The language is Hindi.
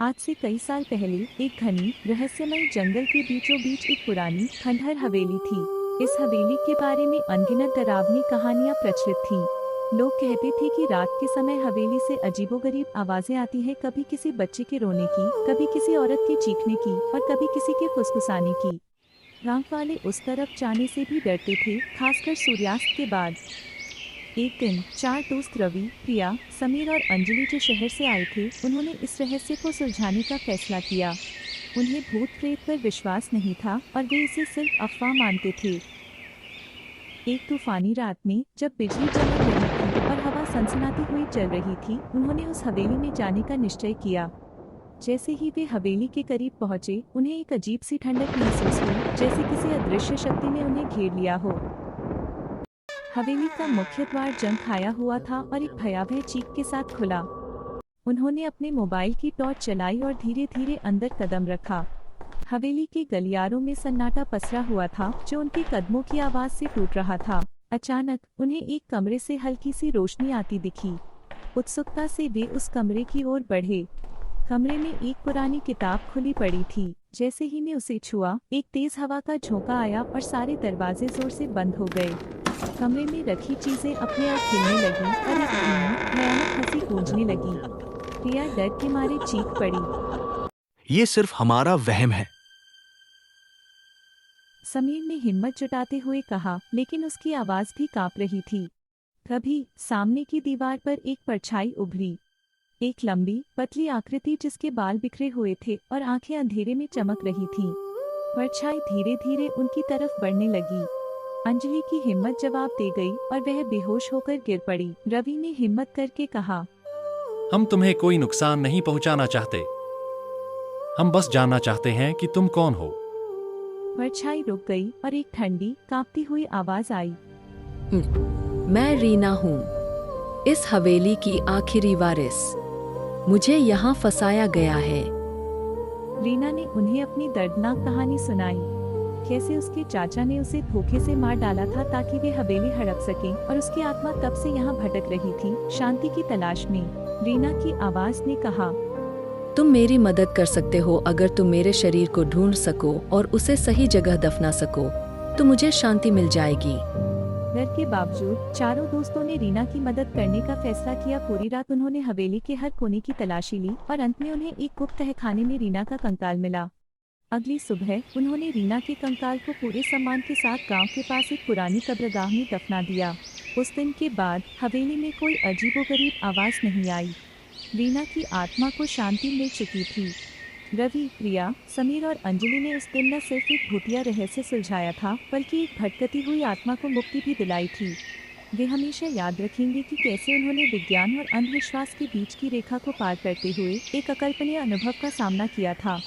आज से कई साल पहले एक घनी रहस्यमय जंगल के बीचों बीच एक पुरानी खंडहर हवेली थी। इस हवेली के बारे में अनगिनत डरावनी कहानियां प्रचलित थीं। लोग कहते थे कि रात के समय हवेली से अजीबोगरीब आवाजें आती हैं, कभी किसी बच्चे के रोने की, कभी किसी औरत के चीखने की और कभी किसी के फुसफुसाने की। गांव वाले उस तरफ जाने से भी डरते थे, खासकर सूर्यास्त के बाद। एक दिन 4 दोस्त रवि, प्रिया, समीर और अंजलि जो शहर से आए थे, उन्होंने इस रहस्य को सुलझाने का फैसला किया। उन्हें भूत प्रेत पर विश्वास नहीं था और वे इसे सिर्फ अफवाह मानते थे। एक तूफानी रात में जब बिजली चमक रही थी और हवा सनसनाती हुई चल रही थी, उन्होंने उस हवेली में जाने का निश्चय किया। जैसे ही वे हवेली के करीब पहुंचे, उन्हें एक अजीब सी ठंडक महसूस हुई, जैसे किसी अदृश्य शक्ति ने उन्हें घेर लिया हो। हवेली का मुख्य द्वार जंग खाया हुआ था और एक भयावह चीख के साथ खुला। उन्होंने अपने मोबाइल की टॉर्च चलाई और धीरे धीरे अंदर कदम रखा। हवेली के गलियारों में सन्नाटा पसरा हुआ था, जो उनके कदमों की आवाज से टूट रहा था। अचानक उन्हें एक कमरे से हल्की सी रोशनी आती दिखी। उत्सुकता से वे उस कमरे की ओर बढ़े। कमरे में एक पुरानी किताब खुली पड़ी थी। जैसे ही ने उसे छुआ, एक तेज हवा का झोंका आया और सारे दरवाजे जोर से बंद हो गए। कमरे में रखी चीजें अपने आप हिलने लगीं और एक धीमी, भयानक हंसी गूंजने लगी। प्रिया डर के मारे चीख पड़ी। ये सिर्फ हमारा वहम है। समीर ने हिम्मत जुटाते हुए कहा, लेकिन उसकी आवाज भी कांप रही थी। तभी सामने की दीवार पर एक परछाई उभरी। एक लंबी, पतली आकृति जिसके बाल बिखरे हुए थे और आंखें अंधेरे में चमक रही थीं। परछाई धीरे धीरे उनकी तरफ बढ़ने लगी। अंजलि की हिम्मत जवाब दे गई और वह बेहोश होकर गिर पड़ी। रवि ने हिम्मत करके कहा, हम तुम्हें कोई नुकसान नहीं पहुंचाना चाहते। हम बस जानना चाहते हैं कि तुम कौन हो। परछाई रुक गई और एक ठंडी, कांपती हुई आवाज आई। मैं रीना हूँ, इस हवेली की आखिरी वारिस। मुझे यहाँ फंसाया गया है। रीना ने उन्हें अपनी दर्दनाक कहानी सुनाई। कैसे उसके चाचा ने उसे धोखे से मार डाला था ताकि वे हवेली हड़प सकें और उसकी आत्मा तब से यहाँ भटक रही थी, शांति की तलाश में। रीना की आवाज ने कहा, तुम मेरी मदद कर सकते हो। अगर तुम मेरे शरीर को ढूंढ सको और उसे सही जगह दफना सको तो मुझे शांति मिल जाएगी। डर के बावजूद चारों दोस्तों ने रीना की मदद करने का फैसला किया। पूरी रात उन्होंने हवेली के हर कोने की तलाशी ली और अंत में उन्हें एक गुप्त तहखाने में रीना का कंकाल मिला। अगली सुबह उन्होंने रीना के कंकाल को पूरे सम्मान के साथ गांव के पास एक पुरानी कब्रगाह में दफना दिया। उस दिन के बाद हवेली में कोई अजीबोगरीब आवाज नहीं आई। रीना की आत्मा को शांति मिल चुकी थी। रवि, प्रिया, समीर और अंजलि ने उस दिन न सिर्फ एक भूतिया रहस्य सुलझाया था, बल्कि एक भटकती हुई आत्मा को मुक्ति भी दिलाई थी। वे हमेशा याद रखेंगे कि कैसे उन्होंने विज्ञान और अंधविश्वास के बीच की रेखा को पार करते हुए एक अकल्पनीय अनुभव का सामना किया था।